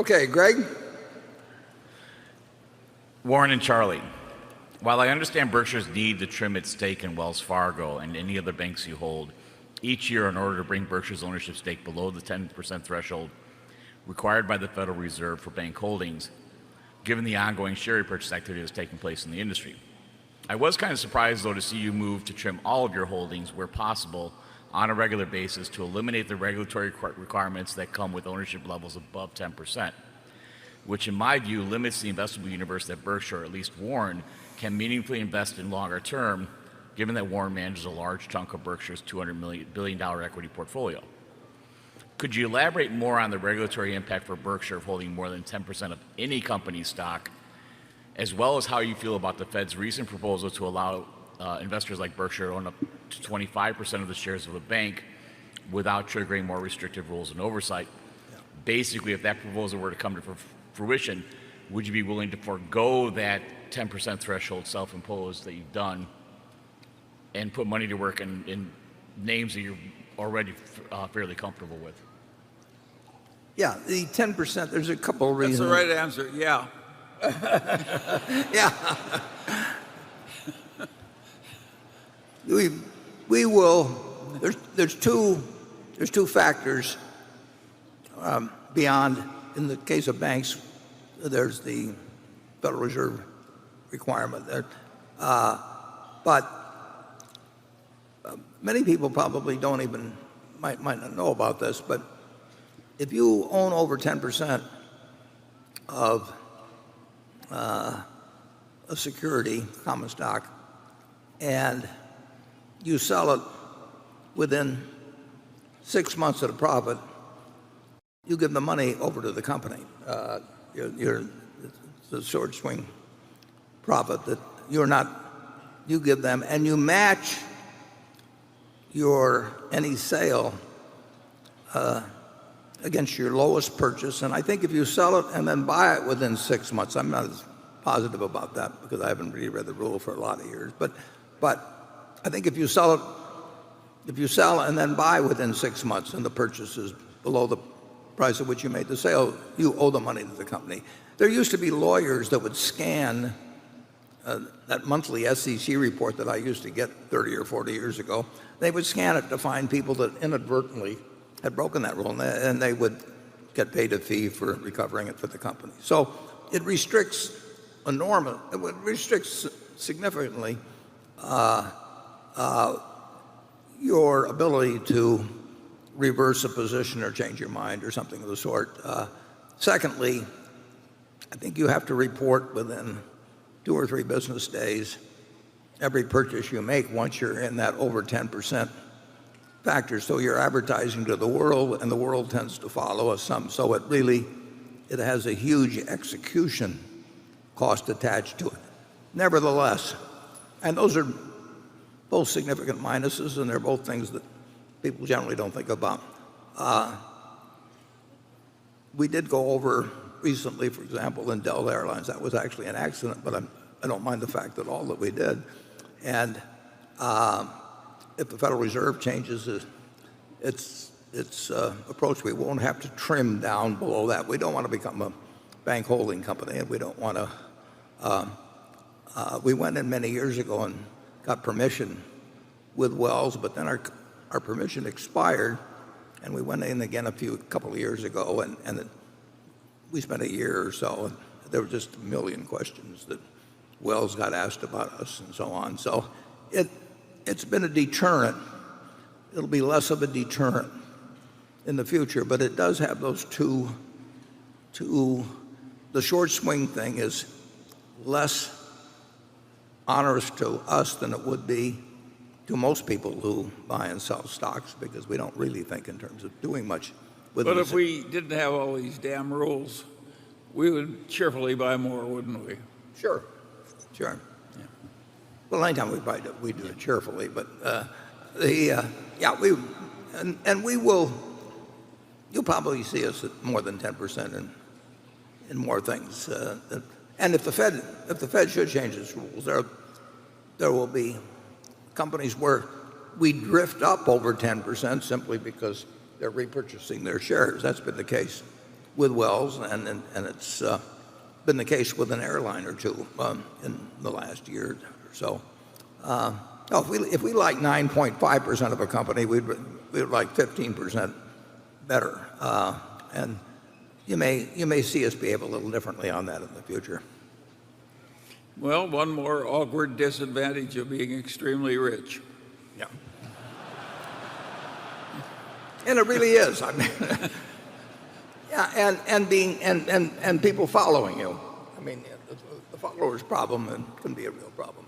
Okay, Greg? Warren and Charlie, while I understand Berkshire's need to trim its stake in Wells Fargo and any other banks you hold each year in order to bring Berkshire's ownership stake below the 10% threshold required by the Federal Reserve for bank holdings, given the ongoing share repurchase activity that's taking place in the industry. I was kind of surprised, though, to see you move to trim all of your holdings where possible on a regular basis to eliminate the regulatory requirements that come with ownership levels above 10%, which in my view limits the investable universe that Berkshire, or at least Warren, can meaningfully invest in longer term, given that Warren manages a large chunk of Berkshire's $200 billion equity portfolio. Could you elaborate more on the regulatory impact for Berkshire of holding more than 10% of any company's stock, as well as how you feel about the Fed's recent proposal to allow investors like Berkshire to own up to 25% of the shares of a bank without triggering more restrictive rules and oversight? Yeah. Basically, if that proposal were to come to fruition, would you be willing to forego that 10% threshold self-imposed that you've done and put money to work in names that you're already fairly comfortable with? Yeah, the 10%, there's a couple of reasons. That's the right answer, yeah. Yeah. We will, there's two factors beyond, in the case of banks, there's the Federal Reserve requirement there. But many people probably might not know about this, but if you own over 10% of a security, common stock, and you sell it within 6 months at a profit, you give the money over to the company. It's a short swing profit that you give them, and you match any sale against your lowest purchase. And I think if you sell it and then buy it within 6 months, I'm not as positive about that because I haven't really read the rule for a lot of years, but I think if you sell and then buy within 6 months and the purchase is below the price at which you made the sale, you owe the money to the company. There used to be lawyers that would scan that monthly SEC report that I used to get 30 or 40 years ago. They would scan it to find people that inadvertently had broken that rule, and they would get paid a fee for recovering it for the company. So it restricts significantly your ability to reverse a position or change your mind or something of the sort. Secondly, I think you have to report within 2 or 3 business days every purchase you make once you're in that over 10% factor. So you're advertising to the world, and the world tends to follow us some. So it has a huge execution cost attached to it. Nevertheless, and those are both significant minuses, and they're both things that people generally don't think about. We did go over recently, for example, in Delta Airlines. That was actually an accident, but I don't mind the fact at all that we did. And if the Federal Reserve changes its approach, we won't have to trim down below that. We don't want to become a bank holding company, and we don't want to. We went in many years ago and got permission with Wells, but then our permission expired, and we went in again a couple of years ago, and we spent a year or so, and there were just a million questions that Wells got asked about us and so on. So it's been a deterrent. It'll be less of a deterrent in the future, but it does have those two. The short swing thing is less onerous to us than it would be to most people who buy and sell stocks, because we don't really think in terms of doing much with it. But if we didn't have all these damn rules, we would cheerfully buy more, wouldn't we? Sure. Yeah. Well, anytime we do it cheerfully, but we will. You'll probably see us at more than 10% in more things. And if the Fed should change its rules, there will be companies where we drift up over 10% simply because they're repurchasing their shares. That's been the case with Wells, and it's been the case with an airline or two in the last year or so. No, if we like 9.5% of a company, we'd like 15% better. And you may see us behave a little differently on that in the future. Well, one more awkward disadvantage of being extremely rich. Yeah. And it really is. I mean, yeah, and people following you. I mean, the followers problem can be a real problem.